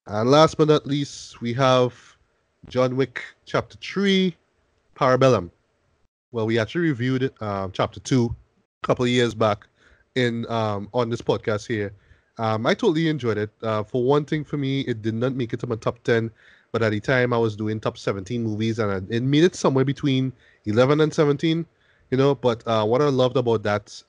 And last but not least, we have John Wick Chapter 3, Parabellum. Well, we actually reviewed Chapter 2 a couple of years back in on this podcast here. I totally enjoyed it. For one thing, for me, it did not make it to my top 10, but at the time I was doing top 17 movies, and it made it somewhere between 11 and 17. But what I loved about that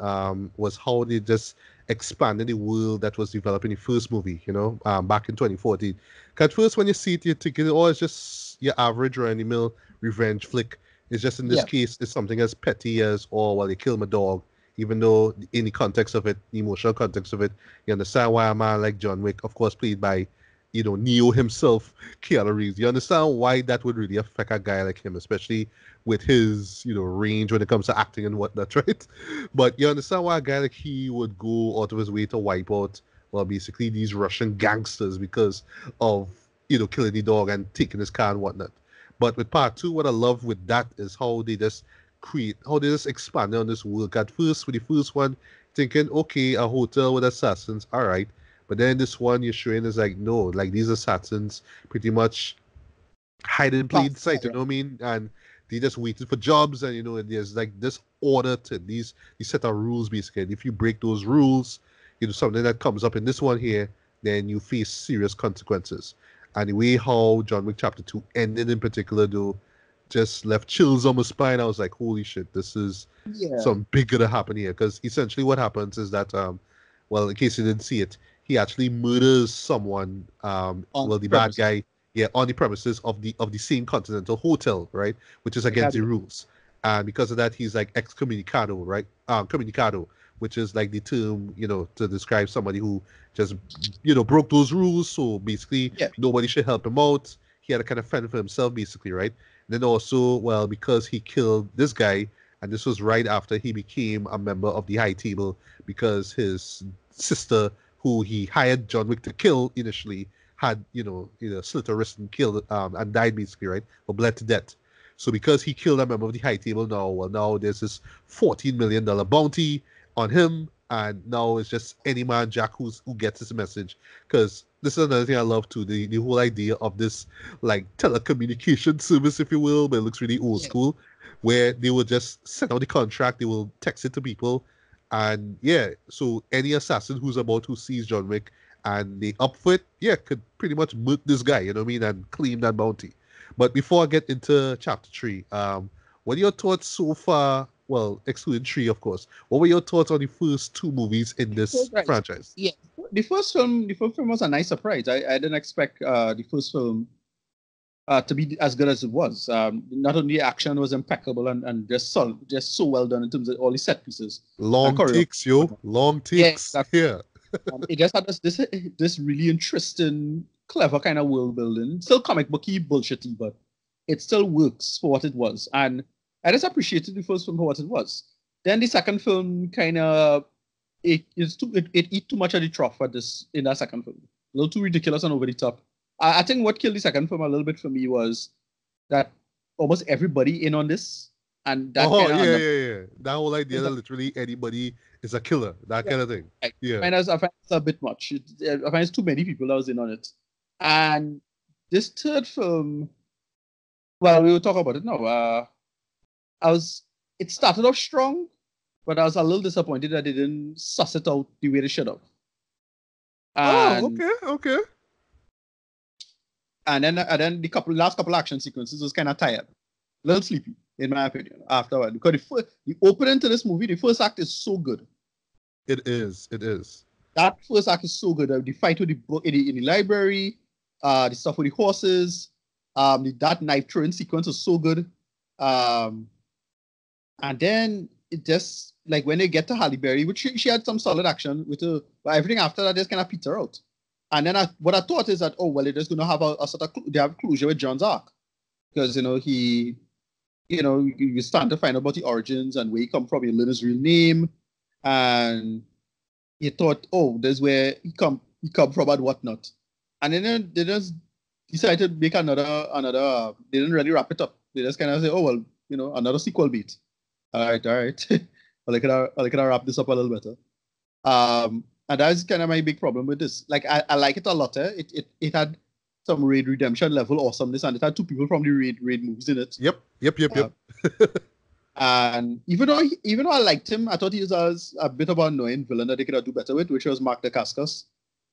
was how they just expanded the world that was developed in the first movie, back in 2014. 'Cause at first, when you see it, you're thinking, oh, it's just your average run-of-the-mill revenge flick. It's just in this Yeah. case, it's something as petty as, oh, well, you killed my dog. Even though in the context of it, the emotional context of it, you understand why a man like John Wick, of course, played by, Neo himself, Keanu Reeves. You understand why that would really affect a guy like him, especially with his, range when it comes to acting and whatnot, right? But you understand why a guy like he would go out of his way to wipe out, well, basically these Russian gangsters because of, killing the dog and taking his car and whatnot. But with part two, what I love with that is how they just expanded on this world. At first, with the first one, thinking, okay, a hotel with assassins, all right. But then this one you're showing is like, no, like these assassins pretty much hide in plain Pass. sight, you know what I mean? And they just waited for jobs, and there's like this order to these set of rules basically. And if you break those rules, something that comes up in this one here, then you face serious consequences. And the way how John Wick Chapter 2 ended in particular, though, just left chills on my spine. I was like, holy shit, this is Yeah. something big gonna happen here. Because essentially what happens is that, well, in case you didn't see it, he actually murders someone, On well, the bad premise. guy, yeah, on the premises of the same Continental Hotel, right? Which is against the Ricardo. rules. And because of that, he's like excommunicado, right? Comunicado, which is like the term, to describe somebody who just, broke those rules. So basically, Yeah. nobody should help him out. He had to kind of fend for himself, basically, right? And then also, well, because he killed this guy, and this was right after he became a member of the High Table, because his sister, who he hired John Wick to kill initially, had slit her wrist and killed and died basically, right, or bled to death. So because he killed a member of the High Table, now, well, now there's this $14 million bounty on him, and now it's just any man Jack who gets this message. Because this is another thing I love too, the whole idea of this like telecommunication service, if you will, but it looks really old Yeah. school, where they will just send out the contract, they will text it to people, and yeah, so any assassin who sees John Wick and they up for it, yeah, could pretty much murk this guy, you know what I mean, and claim that bounty. But before I get into chapter three, what are your thoughts so far? Well, excluding three, of course. What were your thoughts on the first two movies in So, this right. franchise? Yeah. The first film was a nice surprise. I didn't expect the first film to be as good as it was. Not only the action was impeccable and just so well done in terms of all the set pieces and Long choreography. takes, yo. Long Yeah, takes. exactly. Yeah. It just had this really interesting, clever kind of world building. Still comic booky, bullshitty, but it still works for what it was. And I just appreciated the first film for what it was. Then the second film kind of it eat too much of the trough at this in that second film. A little too ridiculous and over the top. I think what killed the second film a little bit for me was that almost everybody in on this, and that Oh, kind of yeah, under yeah, yeah. That whole idea that literally anybody is a killer, that yeah, kind of thing. Yeah. I find it's a bit much. I find it's too many people that was in on it. And this third film, well, we will talk about it now. I was it started off strong, but I was a little disappointed that they didn't suss it out the way they should have. Oh, And okay, okay. then the last couple action sequences was kind of tired, a little sleepy in my opinion. Afterward, because the opening to this movie, the first act is so good. It is. It is. That first act is so good. The fight with the book in the library, the stuff with the horses, that knife throwing sequence is so good. Um, and then it just like when they get to Halle Berry, which she had some solid action with her, but everything after that just kind of peter out. And then what I thought is that, oh well, they're just gonna have a sort of they have closure with John's arc, because you start to find out about the origins and where he come from, you learn his real name, and you thought, oh, there's where he come from and whatnot. And then they just decided to make another. They didn't really wrap it up. They just kind of say, oh well, another sequel beat. All right. Well, I could wrap this up a little better. And that's kind of my big problem with this. Like, I like it a lot. It had some Raid Redemption level awesomeness, and it had two people from the Raid movies in it. Yep. And even though I liked him, I thought he was a bit of an annoying villain that they could have do better with, which was Mark Dacascos.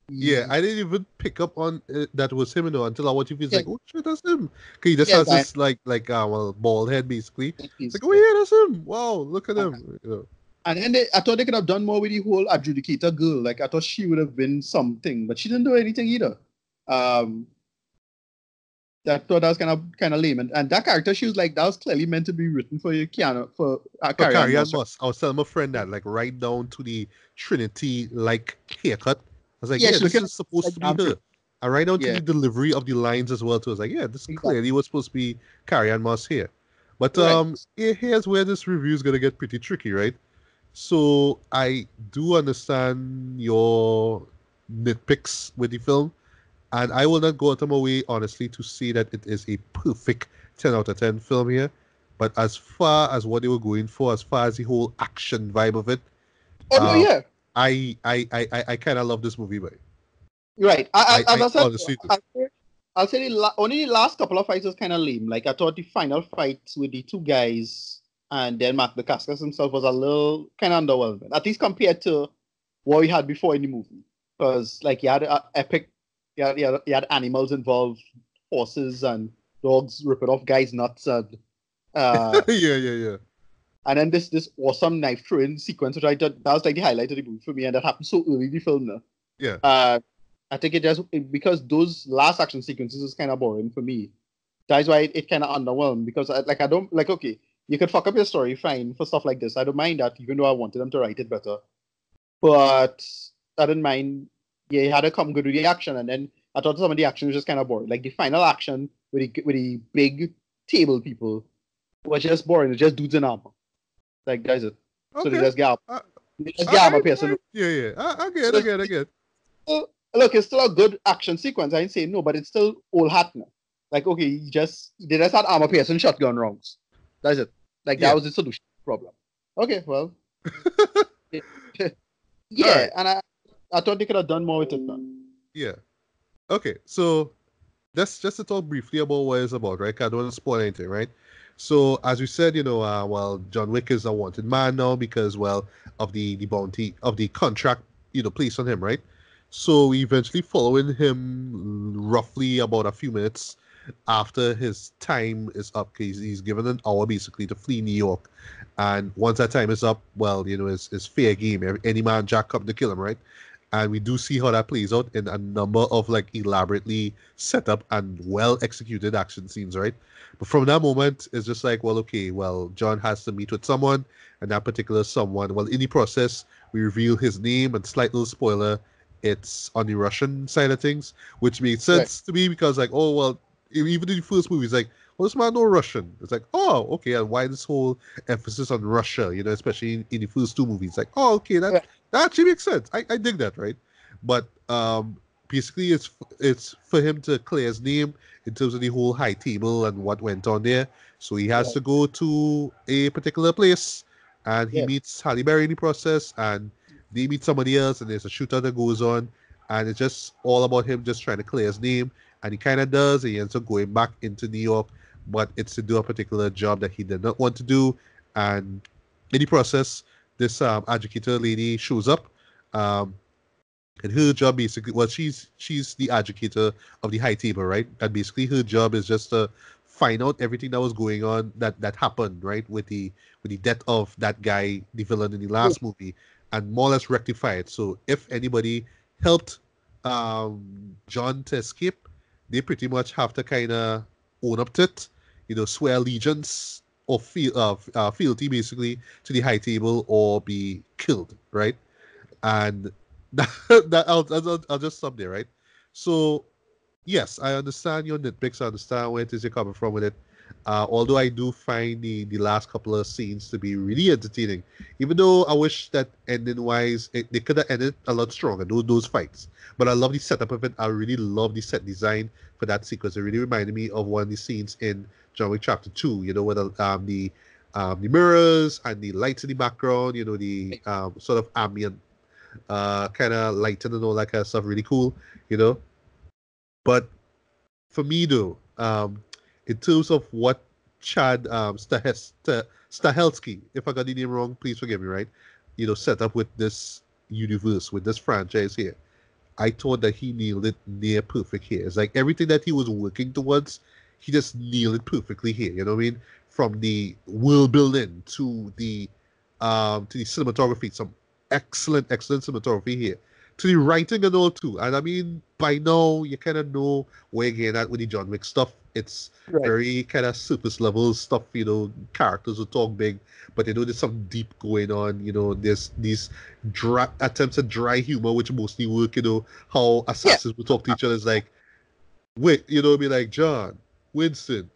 Yeah, I didn't even pick up on that was him, until I watched it. It's like, oh shit, that's him. Cause he just has this bald head basically. It's like, oh yeah, that's him. Wow, look at him. And then I thought they could have done more with the whole adjudicator girl. Like, I thought she would have been something, but she didn't do anything either. I thought that was kind of lame. And that character, she was like, that was clearly meant to be written for Carrie Ann Moss. I was telling my friend that, like, right down to the Trinity like haircut. I was like, yeah, this is supposed to be her. And right down to the delivery of the lines as well too. I was like, yeah, this clearly was supposed to be Carrie Ann Moss here. But here's where this review is gonna get pretty tricky, right? So I do understand your nitpicks with the film, and I will not go out of my way, honestly, to say that it is a perfect 10 out of 10 film here. But as far as what they were going for, as far as the whole action vibe of it, I kind of love this movie, but right. I'll say only the last couple of fights was kind of lame. Like, I thought the final fight with the two guys and then Mark Dacascos himself was a little kind of underwhelming, at least compared to what we had before in the movie. Because, like, you had epic, you had animals involved, horses and dogs ripping off guys' nuts, and yeah. And then this awesome knife throwing sequence, which I thought that was like the highlight of the movie for me, and that happened so early in the film now. Yeah. I think because those last action sequences is kind of boring for me. That's why it kind of underwhelmed, because I don't like, okay, you could fuck up your story, fine, for stuff like this. I don't mind that, even though I wanted them to write it better. But I didn't mind. Yeah, you had to come good with the action, and then I thought some of the action was just kind of boring. Like the final action with the big table people was just boring. It's just dudes in armor. Like, that's it. Okay. So they just get armor piercing. Yeah. I get. Look, it's still a good action sequence. I ain't saying no, but it's still old hat now. Like, okay, they just had armor piercing shotgun rounds. That's it. Like, that was the solution problem. Okay, well. Right. And I thought they could have done more with it, man. Yeah. Okay, so just to talk briefly about what it's about, right? 'Cause I don't want to spoil anything, right? So, as you said, John Wick is a wanted man now because, of the bounty, of the contract, placed on him, right? So, we eventually following him roughly about a few minutes after his time is up, because he's given an hour basically to flee New York. And once that time is up, it's fair game. Any man jack up to kill him, right? And we do see how that plays out in a number of like elaborately set up and well executed action scenes, right? But from that moment, it's just like, John has to meet with someone, and that particular someone, in the process, we reveal his name, and slight little spoiler, it's on the Russian side of things, which makes sense to me, because like, even in the first movie, it's like, this man know Russian. It's like, oh, okay, and why this whole emphasis on Russia, especially in the first two movies? Like, oh, okay, that actually makes sense. I dig that, right? But basically, it's for him to clear his name in terms of the whole high table and what went on there. So he has to go to a particular place, and he meets Halle Berry in the process, and they meet somebody else, and there's a shootout that goes on, and it's just all about him just trying to clear his name. And he kind of does. He ends up going back into New York, but it's to do a particular job that he did not want to do. And in the process, this educator lady shows up, and her job basically, she's the educator of the high table, right? And basically her job is just to find out everything that was going on that happened, right, with the death of that guy, the villain in the last movie, and more or less rectify it. So if anybody helped John to escape, they pretty much have to kind of own up to it, swear allegiance or fealty basically to the high table, or be killed, right? And I'll just stop there, right? So yes, I understand your nitpicks. I understand where it is you're coming from with it. Although I do find the last couple of scenes to be really entertaining, even though I wish that ending-wise they could have ended a lot stronger, those fights. But I love the setup of it. I really love the set design for that sequence. It really reminded me of one of the scenes in John Wick Chapter 2, where the mirrors and the lights in the background, the sort of ambient kind of lighten and all that kind of stuff. Really cool, you know. But for me though, in terms of what Chad Stahelski, if I got the name wrong, please forgive me, right? Set up with this universe, with this franchise here. I thought that he nailed it near perfect here. It's like everything that he was working towards, he just nailed it perfectly here. You know what I mean? From the world building to the cinematography, some excellent, excellent cinematography here. To the writing and all too. And I mean, by now you kind of know where you're getting at with the John Wick stuff. It's Right. very kind of surface level stuff, characters will talk big, but there's some deep going on. There's these dry attempts at dry humor, which mostly work, how Yeah. assassins will talk to each other. It's like, wait, be like, John, Winston,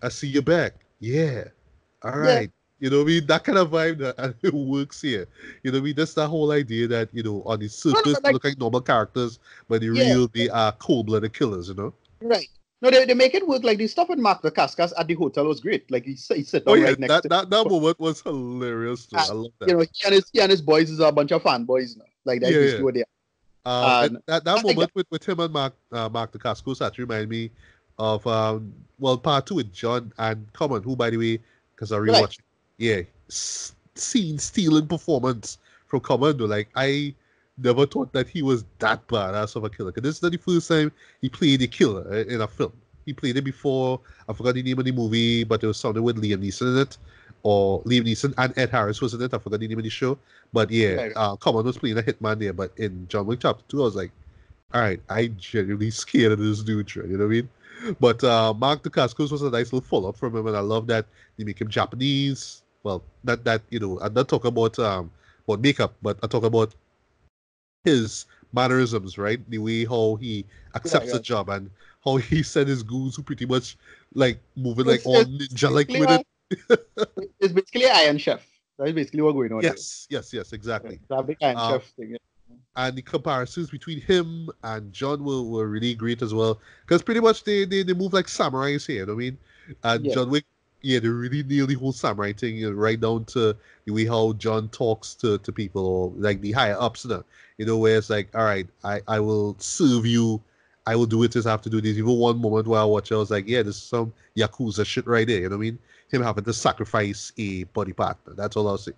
I see you back. Yeah. All Yeah. right. You know what I mean? That kind of vibe that and it works here. You know what I mean? That's that whole idea that, on the No, no, surface they like look like normal characters, but the yeah. real they are cold-blooded killers. Right. No, they make it work. Like the stuff with Mark Dacascos at the hotel was great. Like he sit Oh down yeah, right next that to that, that moment was hilarious though. and I love that. he and his boys is a bunch of fanboys now. Like that's Yeah, yeah. basically what they are. And And that I like that. moment with him and Mark Dacascos actually remind me of part two with John and Common, who by the way, because I Right. rewatched it, yeah, scene stealing performance from Common though. Like I never thought that he was that badass of a killer. Cause this is not the first time he played a killer in a film. He played it before. I forgot the name of the movie, but it was something with Liam Neeson in it, or Liam Neeson and Ed Harris was in it. I forgot the name of the show. But yeah, Right. Common was playing a hitman there. But in John Wick Chapter 2, I was like, all right, I genuinely scared of this dude, you know what I mean? But Mark Dacascos was a nice little follow-up from him, and I love that they make him Japanese. Well, not that, I'm not talking about makeup, but I talk about his mannerisms, right? The way how he Right. accepts the Right. job and how he sent his goons who pretty much like moving like It's, all it's ninja-like basically with it. it's basically Iron Chef. That's basically what's going on there. Yes, yes, yes, Right. exactly. That big Iron Um, Chef thing. and the comparisons between him and John were really great as well. Because pretty much they move like samurais here, you know what I mean? And Yeah. John Wick, yeah, they really nail the whole samurai thing, right down to the way how John talks to people or like the higher ups, where it's like, all right, I will serve you. I will do it as I have to do this. Even one moment where I watch, I was like, yeah, this is some Yakuza shit right there, you know what I mean? Him having to sacrifice a body partner. That's all I'll say.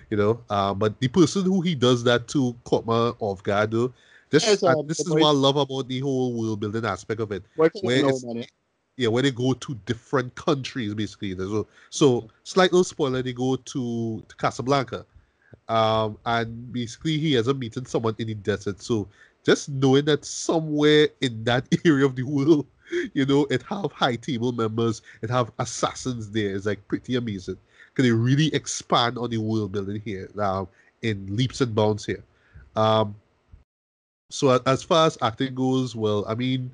But the person who he does that to caught me off guard though. It's This the is what boy I love about the whole world building aspect of it, working where on old it's man. yeah, where they go to different countries basically. So slight little spoiler, they go to Casablanca, and basically he has a meeting someone in the desert. So just knowing that somewhere in that area of the world, it have high table members, it have assassins there is like pretty amazing. Because they really expand on the world building here in leaps and bounds here. Um, so as far as acting goes, well, I mean,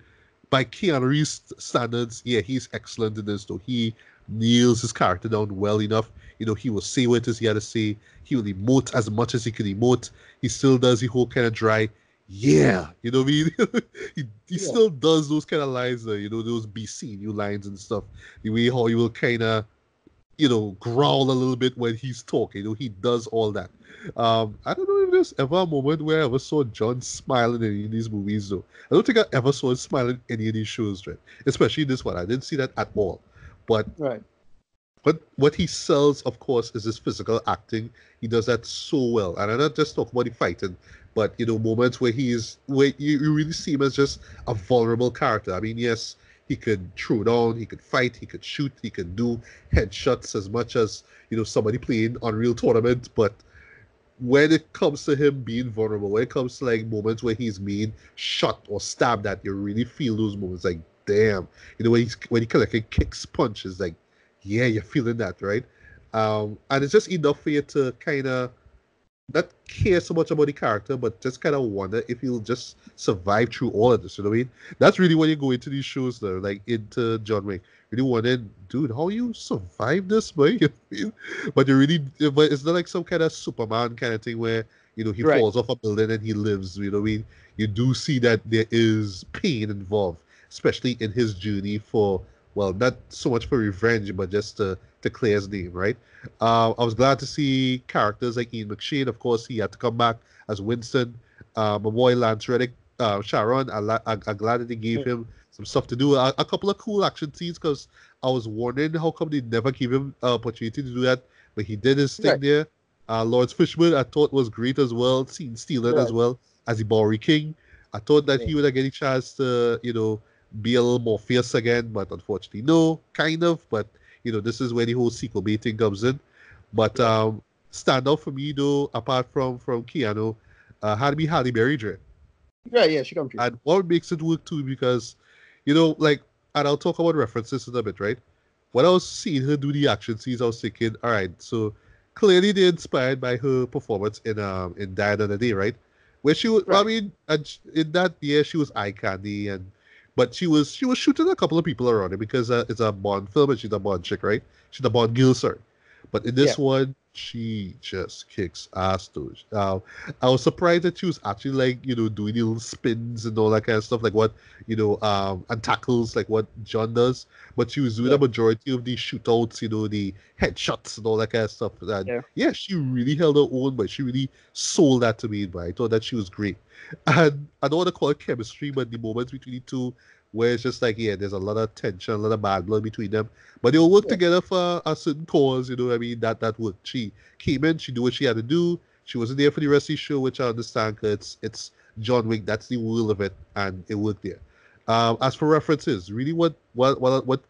by Keanu Reeves standards, yeah, he's excellent in this though. He nails his character down well enough. He will say what it is he had to say. He will emote as much as he can emote. He still does the whole kind of dry, yeah, you know what I mean? he Yeah. still does those kind of lines, those BC new lines and stuff. The way how he will kind of growl a little bit when he's talking. He does all that. I don't know if there's ever a moment where I ever saw John smiling in any of these movies, though. I don't think I ever saw him smiling in any of these shows, right? Especially this one. I didn't see that at all. But Right. what he sells, of course, is his physical acting. He does that so well. And I'm not just talking about the fighting, but moments where where you really see him as just a vulnerable character. I mean, yes, he could throw down, he could fight, he could shoot, he could do headshots as much as somebody playing Unreal Tournament. But when it comes to him being vulnerable, when it comes to like moments where he's being shot or stabbed at, you really feel those moments like, damn, when he kind of like kicks punches, like, yeah, you're feeling that, right? And it's just enough for you to kind of not care so much about the character, but just kind of wonder if he'll just survive through all of this. You know what I mean? That's really when you go into these shows, though, like into John Wick. Really wondering, dude, how you survive this, man? You know what I mean? But it's not like some kind of Superman kind of thing where he Right. falls off a building and he lives. You know what I mean? You do see that there is pain involved, especially in his journey for, well, not so much for revenge, but just to clear his name, right? I was glad to see characters like Ian McShane. Of course, he had to come back as Winston. My boy Lance Reddick, Sharon. I'm glad that they gave him some stuff to do. A couple of cool action scenes because I was wondering how come they never gave him an opportunity to do that, but he did his thing Right. there. Lawrence Fishburne, I thought was great as well. Scene stealing as Right. well as the Bowery King. I thought that Yeah. he would have get a chance to, be a little more fierce again, but unfortunately, no, kind of. But this is where the whole sequel baiting comes in. But Yeah. stand out for me though, apart from Keanu, had to be Halle Berry. Yeah. Yeah. She come true. And what makes it work too, because, like, and I'll talk about references in a bit, right? When I was seeing her do the action scenes, I was thinking, all right, so clearly they're inspired by her performance in Die Another Day, right? Where she was, I Right. mean, in that year she was eye candy, but she was shooting a couple of people around her because it's a Bond film and she's a Bond chick, right? She's a Bond girl, sorry. But in Yeah. this one, she just kicks ass, too. I was surprised that she was actually like, doing little spins and all that kind of stuff, like what, and tackles, like what John does. But she was doing a Yeah. majority of the shootouts, the headshots and all that kind of stuff. And Yeah. yeah, she really held her own, but she really sold that to me. But I thought that she was great. And I don't want to call it chemistry, but the moments between the two, where it's just like, yeah, there's a lot of tension, a lot of bad blood between them. But they'll work Yeah. together for a certain cause, what I mean? That worked. She came in, she did what she had to do. She wasn't there for the rest of the show, which I understand because it's John Wick. That's the rule of it, and it worked there. As for references, really, what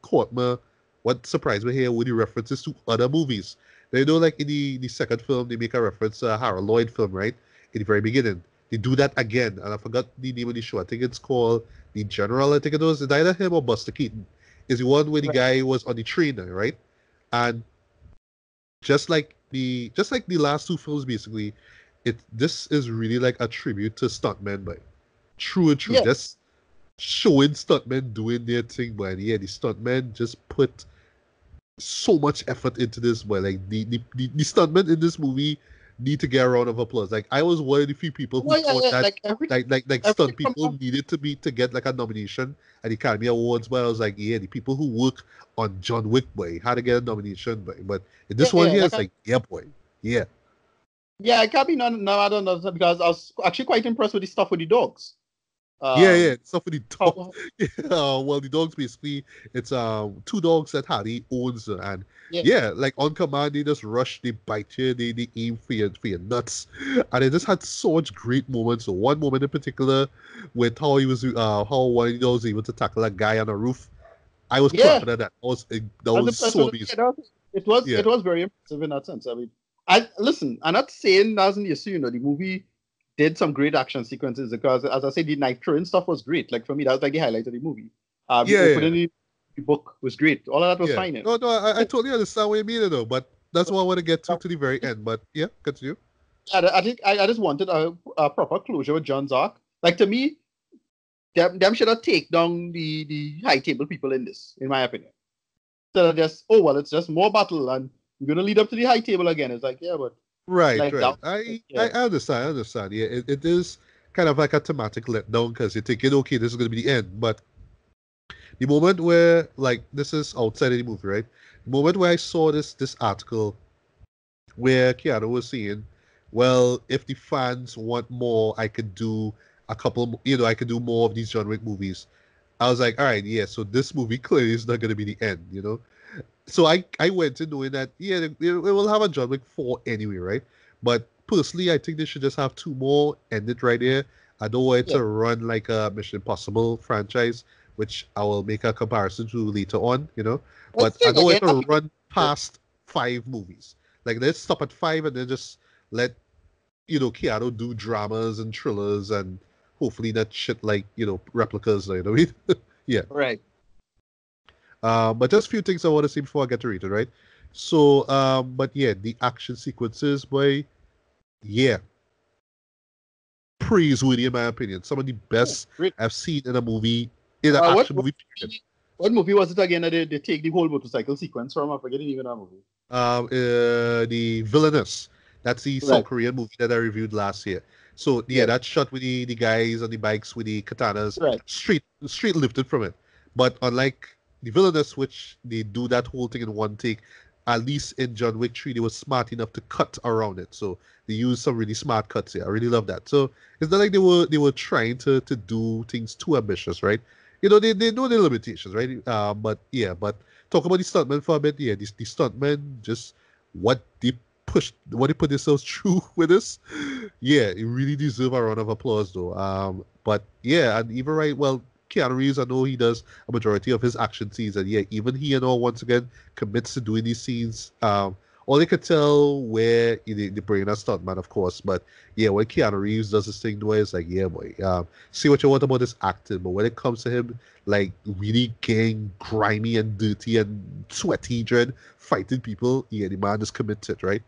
caught me, what surprised me here were the references to other movies. They know, like in the second film, they make a reference to a Harold Lloyd film, right? In the very beginning, they do that again, and I forgot the name of the show. I think it's called The General. I think it was. It's either him or Buster Keaton. Is the one where the Right. guy was on the train, right? And just like the last two films, basically, this is really like a tribute to stuntmen, but true and true. Yeah. Just showing stuntmen doing their thing, but yeah, the stuntmen just put so much effort into this, but like the stuntmen in this movie need to get a round of applause. Like I was one of the few people who No. Yeah. thought Yeah. that Like like everything stunt from people needed to get like a nomination at the Academy Awards, but I was like, yeah, the people who work on John Wick, boy, had to get a nomination, boy. But in yeah. this one Yeah. here, it's like, yeah, boy, yeah. Yeah. I can't be no. I don't know because I was actually quite impressed with the stuff with the dogs. Yeah, yeah. Um. Stuff with the dog. How, Yeah, well, the dogs basically it's two dogs that Harry owns, and yeah. yeah, like on command they just rush, they bite you, they aim for your nuts, and it just had so much great moments. So one moment in particular, with how one of the dogs was able to tackle a guy on a roof. I was Yeah. clapping at that. That I was was impressed so with it. amazing. Yeah, it was Yeah, it was very impressive in that sense. I mean, I listen. I'm not saying that's an issue. The movie did some great action sequences because, as I said, the nitro and stuff was great. Like for me, that was like the highlight of the movie. The yeah, yeah, opening of the book was great. All of that was yeah. fine. No, no, I totally understand what you mean, though. But that's what I want to get to the very end. But yeah, continue. I think I just wanted a proper closure with John's arc. Like to me, them should have take down the high table people in this, in my opinion. So just it's just more battle and we're gonna lead up to the high table again. It's like yeah, but Right, like right. that. I Yeah, understand. I understand. Yeah, it is kind of like a thematic letdown because you're thinking, okay, this is going to be the end. But the moment where, like, this is outside of the movie, right? The moment where I saw this article where Keanu was saying, well, if the fans want more, I could do I could do more of these John Wick movies. I was like, all right, yeah, so this movie clearly is not going to be the end. So I went in knowing that yeah they will have a John Wick 4 anyway, right? But personally, I think they should just have two more, end it right here. I don't want it yeah. to run like a Mission Impossible franchise, which I will make a comparison to later on. Let's But I think don't want again. it to run past 5 movies. Like let's stop at 5 and then just let Keanu do dramas and thrillers and hopefully not shit like replicas. You know what I mean? Yeah. Right. But just a few things I want to say before I get to read it, right? So, but yeah, the action sequences, boy, yeah, praiseworthy in my opinion. Some of the Yeah, best great. I've seen in a movie, in an What action movie. Period. what movie was it again that they take the whole motorcycle sequence from? I'm forgetting even that movie. The Villainous. That's the South Right. Korean movie that I reviewed last year. So yeah, Yeah. that's shot with the guys on the bikes with the katanas, Right. straight lifted from it. But unlike the Villainous, which they do that whole thing in one take, at least in John Wick 3, they were smart enough to cut around it. So they used some really smart cuts here. I really love that. So it's not like they were trying to do things too ambitious, right? They know their limitations, right? But talk about the stuntmen for a bit. Yeah, the stuntmen, just what they what they put themselves through with this. Yeah, it really deserve a round of applause though. But yeah, and even right, well, Keanu Reeves, I know he does a majority of his action scenes, and yeah, even he and all once again commits to doing these scenes. All they could tell where they bring in a stuntman, of course, but yeah, when Keanu Reeves does this thing, it's like, yeah, boy, see what you want about this acting, but when it comes to him, like really getting grimy and dirty and sweaty, dread fighting people, yeah, the man is committed, right?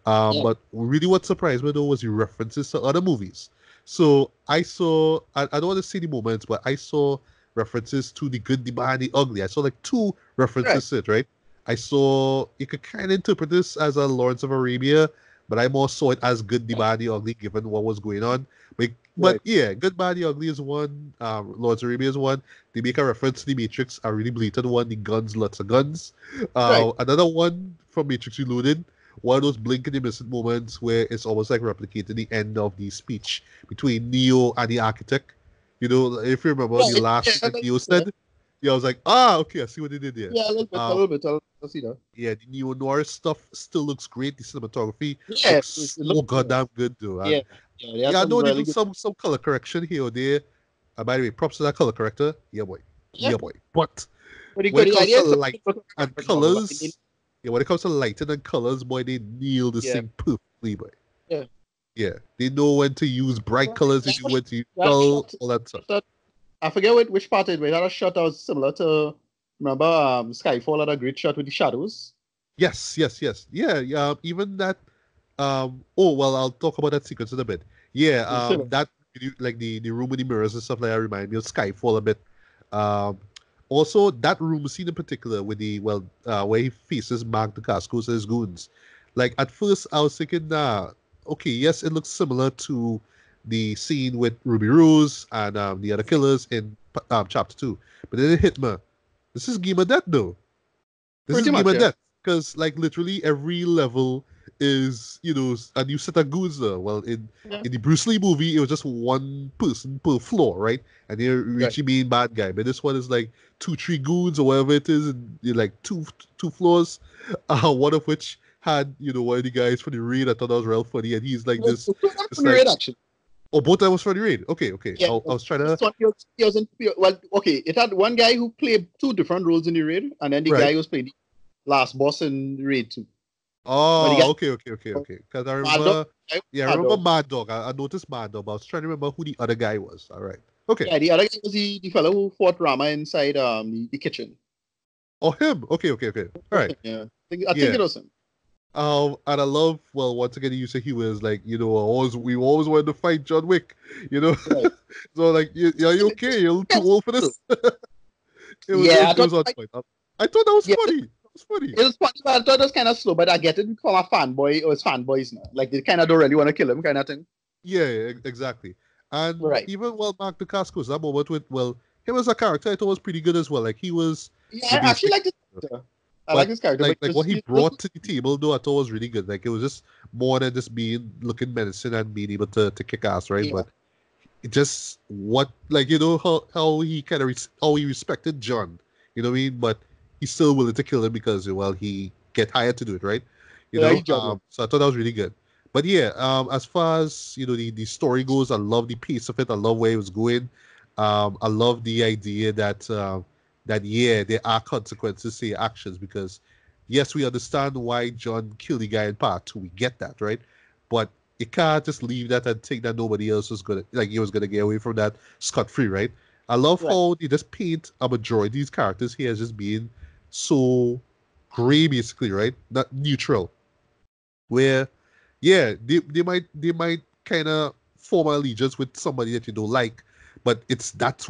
Yeah. But really, what surprised me though was the references to other movies. So I don't want to say the moments, but I saw references to the good, the bad, and the ugly. I saw like two Right. references to it, right? I saw, you could kind of interpret this as a Lawrence of Arabia, but I more saw it as good, the bad, the ugly, given what was going on. But Right. yeah, good, bad, the ugly is one. Lawrence of Arabia is one. They make a reference to the Matrix, a really blatant one. The guns, lots of guns. Right. Another one from Matrix Reloaded, one of those blink and you miss it moments where it's almost like replicating the end of the speech between Neo and the architect. If you remember the Right. last Yeah. thing that Neo said, yeah, I was like, okay, I see what they did there. Yeah. A little bit. A Um, little bit. I'll see that. yeah, the neo noir stuff still looks great. The cinematography Yeah. It looks so looks good. goddamn good, though. And Yeah. Yeah. They have yeah, I some know they really do good. some color correction here or there. By the way, props to that color corrector. Yeah, boy. Yeah. Yeah, boy. But when it The comes to idea is light something and normal, but colors, yeah, when it comes to lighting and colors, boy, they nail this yeah. thing perfectly, boy. Yeah. Yeah, they know when to use bright colors, they know when to use That dull, shot, all that stuff. that I forget which part it was. That shot that was similar to remember Skyfall had a great shot with the shadows. Yes, yes, yes. Yeah, yeah. Even that. Oh well, I'll talk about that sequence in a bit. Yeah. That like the room with the mirrors and stuff like that remind me of Skyfall a bit. Um, Also that room scene in particular with the where he faces Mark Dacascos and his goons. Like at first I was thinking, okay, yes, it looks similar to the scene with Ruby Rose and the other killers in chapter 2, but then it hit me. This is Game of Death though. This is Pretty Game much, of yeah. Death because like literally every level is a new set of goons there. Well, Yeah. in the Bruce Lee movie, it was just one person per floor, right? And they're Right. Richie being bad guy. But this one is like two, three goons or whatever it is, and you're like two floors. One of which had one of the guys for the raid. I thought that was real funny, and he's like this. It's like, Great action. oh, both of them was for the raid. Okay, okay. Yeah. I was trying to This one, he was in, well, okay, it had one guy who played two different roles in the raid, and then the right. guy who was playing the last boss in the raid too. But the Oh, guy, okay, okay, okay, okay. Because I Mad Dog, remember, yeah, I Mad remember Dog. Mad Dog. I noticed Mad Dog, but I was trying to remember who the other guy was. All right. Okay. Yeah, the other guy was the fellow who fought Rama inside the kitchen. Oh, him. Okay, okay, okay. All right. Yeah, I think Yeah. it was him. And I love, well, once again, you say he was like, we always wanted to fight John Wick, you know. Right. So like, are you okay? You're too old for this. Yeah, I It was thought on point. I thought that was yeah, funny. That was funny. it was funny, but I thought it was kind of slow. But I get it from a fanboy or his fanboys now. Like they kind of don't really want to kill him, kind of thing. Yeah, yeah, exactly. And Right. even Mark Dacascos, that moment with him as a character, I thought was pretty good as well. Like he was Yeah, the I actually basic, like this character. I like but this character, like but like what he brought to the table though, I thought was really good. Like it was just more than just being looking menacing and being able to kick ass, right? yeah, But it just what like how he kind of how he respected John, you know what I mean? But he's still willing to kill him because he get hired to do it, right? yeah, he's John. So I thought that was really good. But yeah, as far as the story goes, I love the pace of it. I love where it was going. I love the idea that yeah, there are consequences to your actions because yes, we understand why John killed the guy in part two. We get that, right? But you can't just leave that and think that nobody else was gonna like he was gonna get away from that scot free, right? I love Right. how they just paint a majority of these characters here as just being so gray, basically, right? Not neutral. Where, yeah, they might kind of form an allegiance with somebody that you don't like, But that's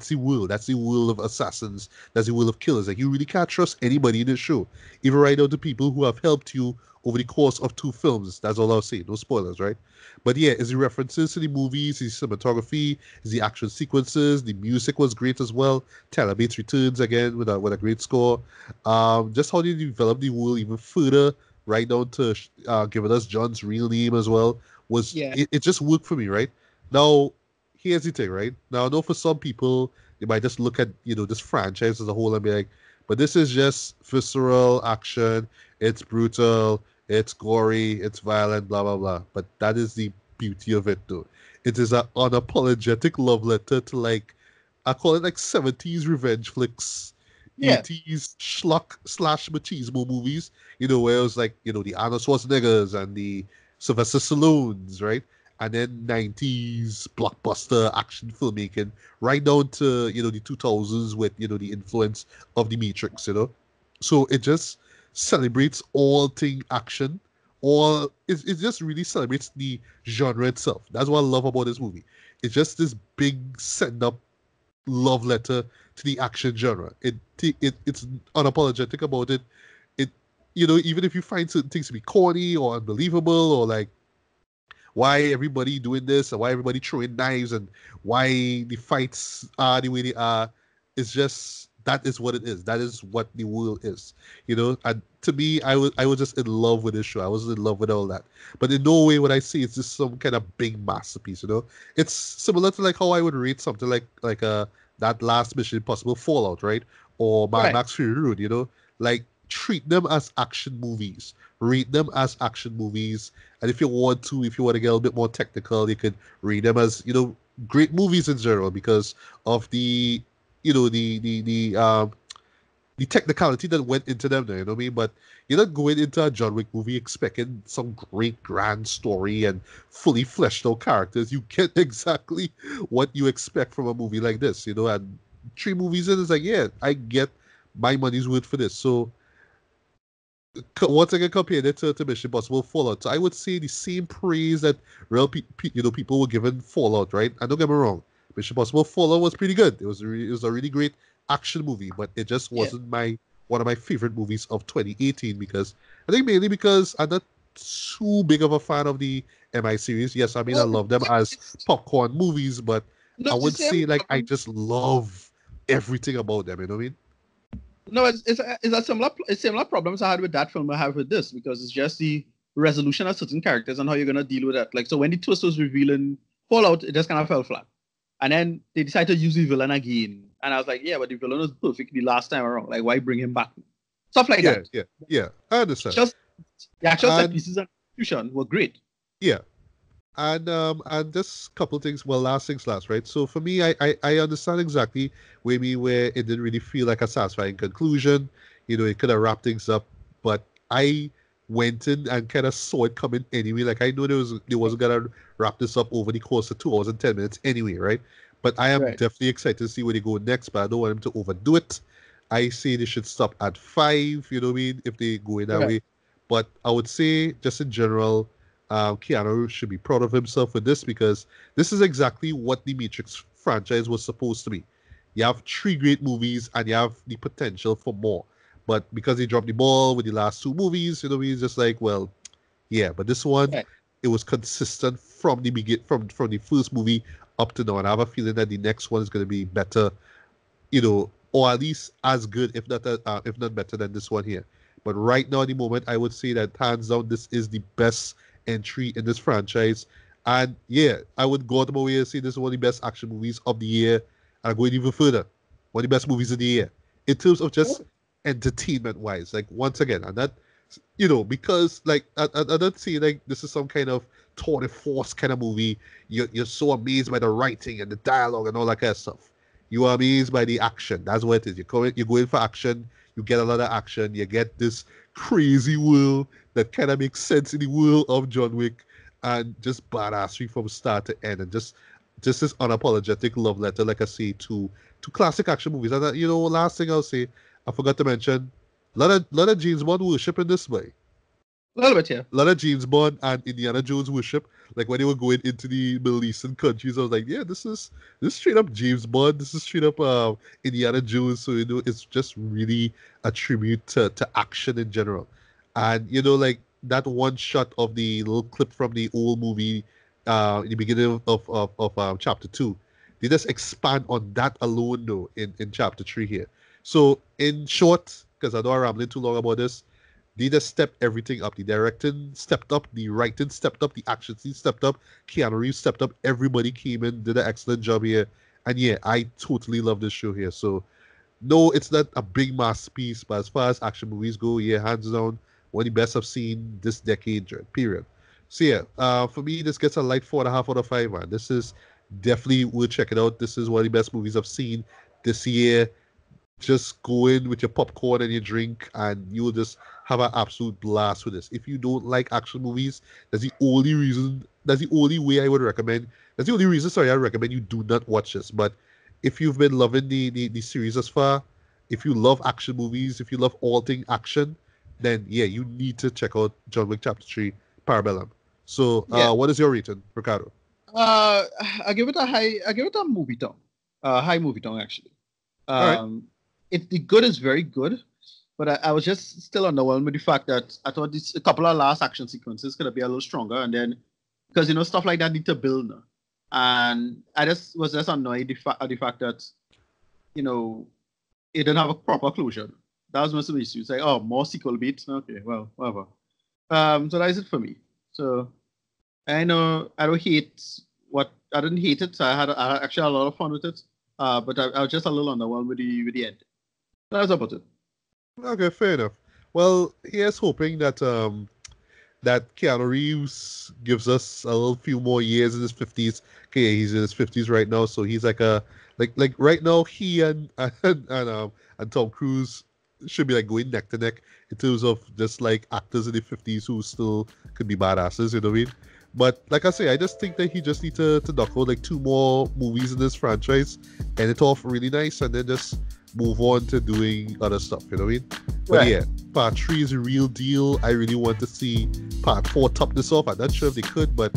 the world. That's the world of assassins. That's the world of killers. Like, you really can't trust anybody in this show, even right down to people who have helped you over the course of two films. That's all I'll say. No spoilers, right? But yeah, it's the references to the movies, the cinematography, it's the action sequences. The music was great as well. Tyler Bates returns again with a great score. Just how they develop the world even further, right down to giving us John's real name as well. Yeah. It just worked for me, right? Now, here's the thing, right? Now, I know for some people, they might just look at, this franchise as a whole and be like, but this is just visceral action. It's brutal. It's gory. It's violent, blah, blah, blah. But that is the beauty of it, though. It is an unapologetic love letter to, like, I call it like 70s revenge flicks, Yeah. 80s schlock slash machismo movies, where it was like, the Arnold Schwarzeneggers and the Sylvester Stallones, right? And then 90s blockbuster action filmmaking, right down to, the 2000s with, the influence of the Matrix. So it just celebrates all thing action. It just really celebrates the genre itself. That's what I love about this movie. It's just this big send up love letter to the action genre. It's unapologetic about it. It even if you find certain things to be corny or unbelievable, or like, why everybody doing this and why everybody throwing knives and why the fights are the way they are, it's just that is what it is. That is what the world is. And to me, I was just in love with this show. I was in love with all that. But in no way would I say it's just some kind of big masterpiece. It's similar to like how I would rate something like that last Mission Impossible Fallout, right? Or Mad Right. Max Fury Road. Like, treat them as action movies. Rate them as action movies. And if you want to get a little bit more technical, you could read them as, great movies in general because of the, you know, the technicality that went into them there, you know what I mean? But you're not going into a John Wick movie expecting some great grand story and fully fleshed out characters. You get exactly what you expect from a movie like this. And three movies in, it's like, yeah, I get my money's worth for this. So once again, compared it to Mission Impossible Fallout, so I would say the same praise that people were giving Fallout, right? And don't get me wrong, Mission Impossible Fallout was pretty good. It was a really great action movie, but it just Yeah. wasn't one of my favorite movies of 2018 because I think mainly because I'm not too big of a fan of the MI series. Yes, I mean I Well, love them as popcorn movies, but no, I the would same say like I problem. just love everything about them. You know what I mean? No, it's a similar problems I had with that film I have with this because it's just the resolution of certain characters and how you're gonna deal with that. Like so, when the twist was revealing Fallout, it just kind of fell flat, and then they decided to use the villain again, and I was like, yeah, but the villain was perfect the last time around. Like, why bring him back? Stuff like Yeah, that. yeah, yeah. I understand. Just the actual set And pieces and execution were great. yeah, and just a couple things. Well, last things last, right? So for me, I understand exactly maybe where it didn't really feel like a satisfying conclusion. It could have wrapped things up, but I went in and kind of saw it coming anyway. Like, I know they wasn't gonna wrap this up over the course of 2 hours and 10 minutes anyway, right? But I am Right. definitely excited to see where they go next. But I don't want them to overdo it. I say they should stop at 5. You know what I mean? If they go in that Right. way. But I would say, just in general, Keanu should be proud of himself with this because this is exactly what the Matrix franchise was supposed to be. You have three great movies and you have the potential for more. But because he dropped the ball with the last two movies, he's just like, well, yeah. But this one, Right. it was consistent from the from the first movie up to now, and I have a feeling that the next one is going to be better, or at least as good, if not better than this one here. But right now, at the moment, I would say that hands down, this is the best entry in this franchise. And yeah, I would go out of my way and say this is one of the best action movies of the year. And I'm going even further, one of the best movies of the year in terms of just entertainment wise. Like, once again, and that, because like I'm not saying like this is some kind of tour de force kind of movie. You're so amazed by the writing and the dialogue and all that kind of stuff. You are amazed by the action. That's what it is. You go in for action. You get a lot of action. You get this crazy world that kind of makes sense in the world of John Wick, and just badassery from start to end, and just this unapologetic love letter, like I say, to classic action movies. And last thing I'll say, I forgot to mention, lot of James Bond worship in this way. A little bit here. A lot of James Bond and Indiana Jones worship. Like when they were going into the Middle Eastern countries, I was like, yeah, this is straight up James Bond. This is straight up Indiana Jones. So it's just really a tribute to action in general. And like that one shot of the little clip from the old movie, in the beginning of chapter 2, they just expand on that alone though in chapter 3 here. So in short, because I know I'm rambling too long about this, they just stepped everything up. The directing stepped up, the writing stepped up, the action scene stepped up, Keanu Reeves stepped up. Everybody came in, did an excellent job here. And yeah, I totally love this show here. So no, it's not a big masterpiece, but as far as action movies go, yeah, hands down, one of the best I've seen this decade, period. So yeah, for me, this gets a light 4.5 out of 5, man. This is definitely worth checking out. This is one of the best movies I've seen this year. Just go in with your popcorn and your drink, and you will just have an absolute blast with this. If you don't like action movies, that's the only reason. That's the only way I would recommend. That's the only reason. Sorry, I recommend you do not watch this. But if you've been loving the series thus far, if you love action movies, if you love all thing action, then yeah, you need to check out John Wick Chapter 3, Parabellum. So, Yeah. what is your rating, Ricardo? I give it a high. I give it a movie tongue. High movie tongue actually. All right. The good is very good, but I was just still underwhelmed with the fact that I thought a couple of last action sequences could be a little stronger, and then because stuff like that need to build now. And I just was annoyed at the fact that it didn't have a proper closure. That was most of the issue. It's like, oh, more sequel beats. Okay, well, whatever. So that is it for me. So I know I don't hate I didn't hate it. So I had actually a lot of fun with it. But I was just a little underwhelmed with the end. That's about it. Okay, fair enough. Well, here's hoping that that Keanu Reeves gives us a little few more years in his 50s. Okay, he's in his 50s right now, so he's like right now he and Tom Cruise should be like going neck to neck in terms of just like actors in the 50s who still could be badasses, you know what I mean? But like I say, I just think that he just needs to knock out like 2 more movies in this franchise, end it off really nice, and then just move on to doing other stuff, you know what I mean? But Right. yeah, part 3 is a real deal. I really want to see part 4 top this off. I'm not sure if they could, but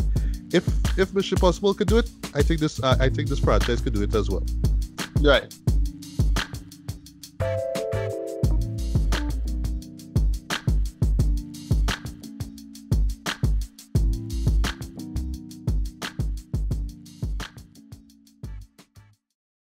if Mission Impossible could do it, I think this franchise could do it as well. Right.